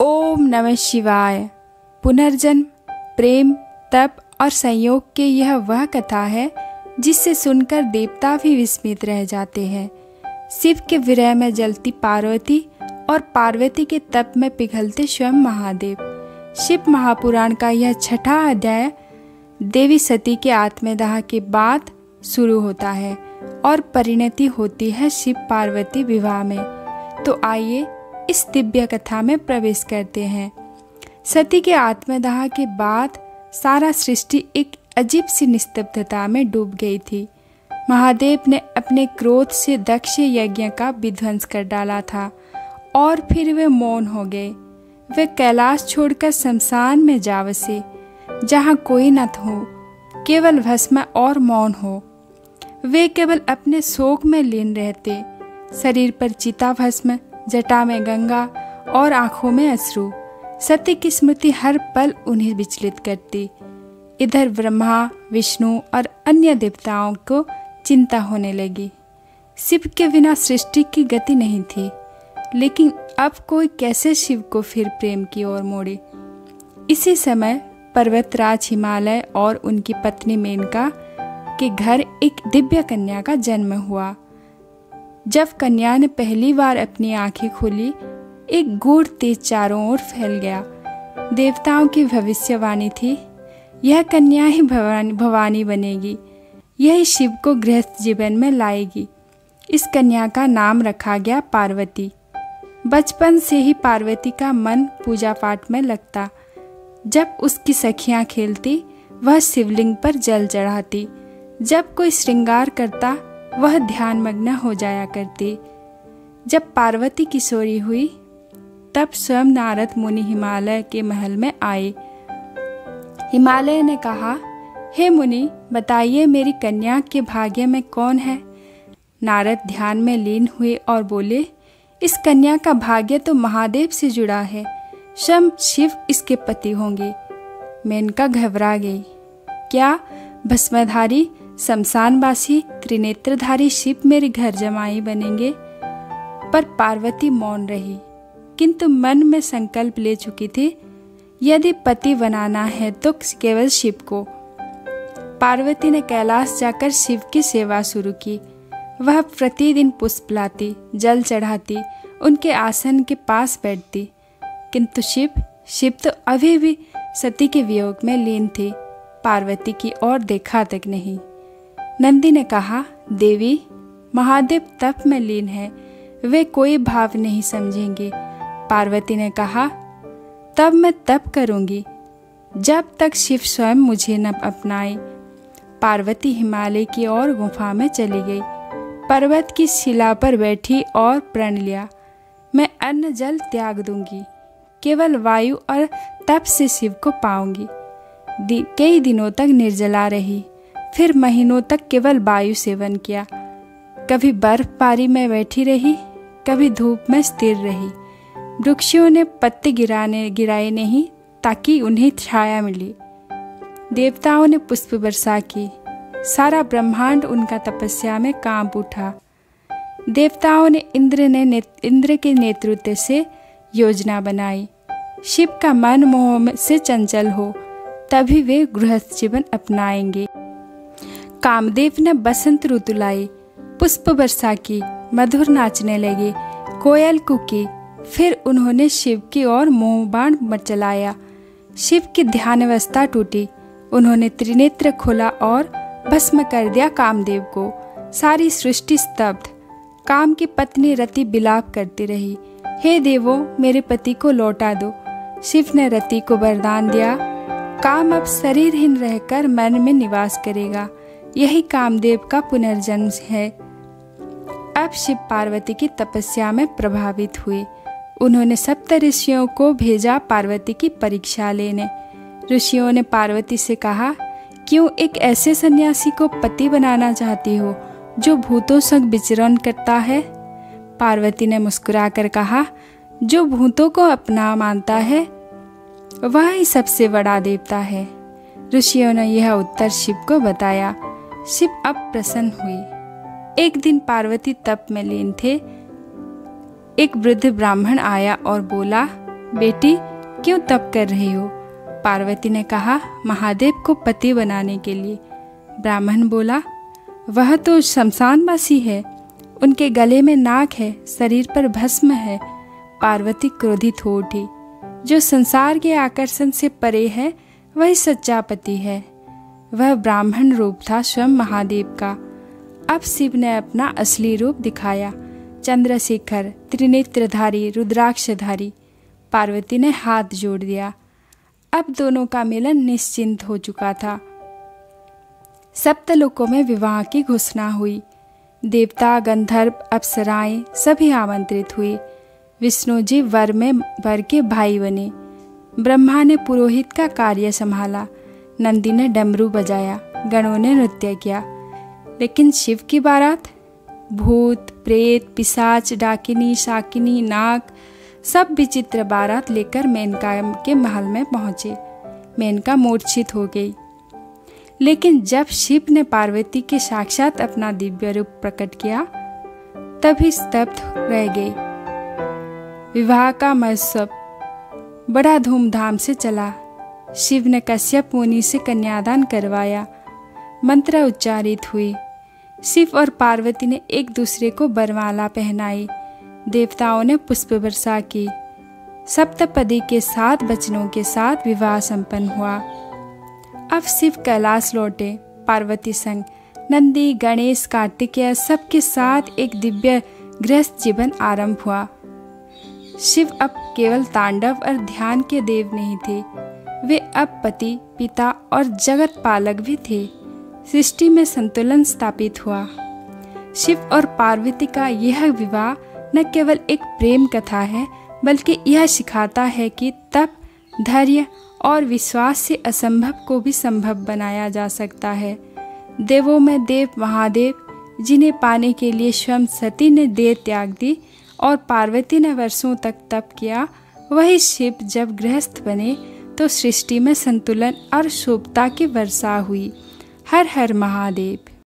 ओम नमः शिवाय। पुनर्जन्म, प्रेम, तप और संयोग के यह वह कथा है जिसे सुनकर देवता भी विस्मित रह जाते हैं। शिव के विरह में जलती पार्वती और पार्वती के तप में पिघलते स्वयं महादेव। शिव महापुराण का यह छठा अध्याय देवी सती के आत्मदाह के बाद शुरू होता है और परिणति होती है शिव पार्वती विवाह में। तो आइए इस दिव्य कथा में प्रवेश करते हैं। सती के आत्मदाह के बाद सारा सृष्टि एक अजीब सी निस्तब्धता में डूब गई थी। महादेव ने अपने क्रोध से दक्ष यज्ञ का विध्वंस कर डाला था और फिर वे मौन हो गए। वे कैलाश छोड़कर शमशान में जा बसे, जहाँ कोई न हो, केवल भस्म और मौन हो। वे केवल अपने शोक में लीन रहते। शरीर पर चिता भस्म, जटा में गंगा और आंखों में अश्रु। सती की स्मृति हर पल उन्हें विचलित करती। इधर ब्रह्मा, विष्णु और अन्य देवताओं को चिंता होने लगी। शिव के बिना सृष्टि की गति नहीं थी, लेकिन अब कोई कैसे शिव को फिर प्रेम की ओर मोड़े। इसी समय पर्वतराज हिमालय और उनकी पत्नी मेनका के घर एक दिव्य कन्या का जन्म हुआ। जब कन्या ने पहली बार अपनी आंखें खोली, एक गूढ़ तेज चारों ओर फैल गया। देवताओं की भविष्यवाणी थी, यह कन्या ही भवानी बनेगी, यही शिव को गृहस्थ जीवन में लाएगी। इस कन्या का नाम रखा गया पार्वती। बचपन से ही पार्वती का मन पूजा पाठ में लगता। जब उसकी सखियां खेलती, वह शिवलिंग पर जल चढ़ाती। जब कोई श्रृंगार करता, वह ध्यान मग्न हो जाया करती। जब पार्वती किशोरी हुई, तब स्वयं नारद मुनि हिमालय के महल में आए। हिमालय ने कहा, हे मुनि, बताइए मेरी कन्या के भाग्य में कौन है। नारद ध्यान में लीन हुए और बोले, इस कन्या का भाग्य तो महादेव से जुड़ा है, स्वयं शिव इसके पति होंगे। मेनका घबरा गई। क्या भस्मधारी, शमशानवासी, त्रिनेत्रधारी शिव मेरे घर जमाई बनेंगे? पर पार्वती मौन रही, किंतु मन में संकल्प ले चुकी थी, यदि पति बनाना है तो केवल शिव को। पार्वती ने कैलाश जाकर शिव की सेवा शुरू की। वह प्रतिदिन पुष्प लाती, जल चढ़ाती, उनके आसन के पास बैठती। किंतु शिव तो अभी भी सती के वियोग में लीन थे। पार्वती की ओर देखा तक नहीं। नंदी ने कहा, देवी, महादेव तप में लीन है, वे कोई भाव नहीं समझेंगे। पार्वती ने कहा, तब मैं तप करूंगी जब तक शिव स्वयं मुझे न अपनाए। पार्वती हिमालय की ओर गुफा में चली गई। पर्वत की शिला पर बैठी और प्रण लिया, मैं अन्न जल त्याग दूंगी, केवल वायु और तप से शिव को पाऊंगी। कई दिनों तक निर्जला रही, फिर महीनों तक केवल वायु सेवन किया। कभी बर्फबारी में बैठी रही, कभी धूप में स्थिर रही। वृक्षों ने पत्ते गिराए नहीं, ताकि उन्हें छाया मिले। देवताओं ने पुष्प वर्षा की। सारा ब्रह्मांड उनका तपस्या में कांप उठा। देवताओं ने इंद्र के नेतृत्व से योजना बनाई। शिव का मन मोह से चंचल हो, तभी वे गृहस्थ जीवन अपनाएंगे। कामदेव ने बसंत ऋतु लाई, पुष्प वर्षा की, मधुर नाचने लगे, कोयल कूकी। फिर उन्होंने शिव की ओर मोह बाण चलाया। शिव की ध्यानावस्था टूटी। उन्होंने त्रिनेत्र खोला और भस्म कर दिया कामदेव को। सारी सृष्टि स्तब्ध। काम की पत्नी रति बिलाप करती रही, हे देवों, मेरे पति को लौटा दो। शिव ने रति को वरदान दिया, काम अब शरीरहीन रहकर मन में निवास करेगा। यही कामदेव का पुनर्जन्म है। अब शिव पार्वती की तपस्या में प्रभावित हुए। उन्होंने सप्त ऋषियों को भेजा पार्वती की परीक्षा लेने। ऋषियों ने पार्वती से कहा, क्यों एक ऐसे सन्यासी को पति बनाना चाहती हो जो भूतों संग विचरण करता है? पार्वती ने मुस्कुराकर कहा, जो भूतों को अपना मानता है वह ही सबसे बड़ा देवता है। ऋषियों ने यह उत्तर शिव को बताया। शिव अब प्रसन्न हुए। एक दिन पार्वती तप में लीन थे। एक वृद्ध ब्राह्मण आया और बोला, बेटी क्यों तप कर रही हो? पार्वती ने कहा, महादेव को पति बनाने के लिए। ब्राह्मण बोला, वह तो शमशानवासी है, उनके गले में नाग है, शरीर पर भस्म है। पार्वती क्रोधित हो उठी। जो संसार के आकर्षण से परे है वही सच्चा पति है। वह ब्राह्मण रूप था स्वयं महादेव का। अब शिव ने अपना असली रूप दिखाया, चंद्रशेखर, त्रिनेत्रधारी, रुद्राक्षधारी। पार्वती ने हाथ जोड़ दिया। अब दोनों का मिलन निश्चिंत हो चुका था। सप्तलोकों में विवाह की घोषणा हुई। देवता, गंधर्व, अप्सराएं सभी आमंत्रित हुए। विष्णु जी वर के भाई बने। ब्रह्मा ने पुरोहित का कार्य संभाला। नंदी ने डमरू बजाया, गणों ने नृत्य किया। लेकिन शिव की बारात, भूत, प्रेत, पिशाच, डाकिनी, शाकिनी, नाग सब विचित्र बारात लेकर मेनका के महल में पहुंचे। मेनका मूर्छित हो गई। लेकिन जब शिव ने पार्वती के साक्षात अपना दिव्य रूप प्रकट किया तभी स्तब्ध रह गई। विवाह का महोत्सव बड़ा धूमधाम से चला। शिव ने कश्यप मुनि से कन्यादान करवाया। मंत्र उच्चारित हुए। शिव और पार्वती ने एक दूसरे को वरमाला पहनाई। देवताओं ने पुष्प वर्षा की। सप्तपदी के 7 वचनों के साथ विवाह संपन्न हुआ। अब शिव कैलाश लौटे। पार्वती संग नंदी, गणेश, कार्तिकेय सबके साथ एक दिव्य गृहस्थ जीवन आरंभ हुआ। शिव अब केवल तांडव और ध्यान के देव नहीं थे, वे अब पति, पिता और जगत पालक भी थे। सृष्टि में संतुलन स्थापित हुआ। शिव और पार्वती का यह विवाह न केवल एक प्रेम कथा है, बल्कि यह सिखाता है कि तप, धैर्य और विश्वास से असंभव को भी संभव बनाया जा सकता है। देवों में देव महादेव, जिन्हें पाने के लिए स्वयं सती ने देह त्याग दी और पार्वती ने वर्षों तक तप किया, वही शिव जब गृहस्थ बने तो सृष्टि में संतुलन और शुभता की वर्षा हुई। हर हर महादेव।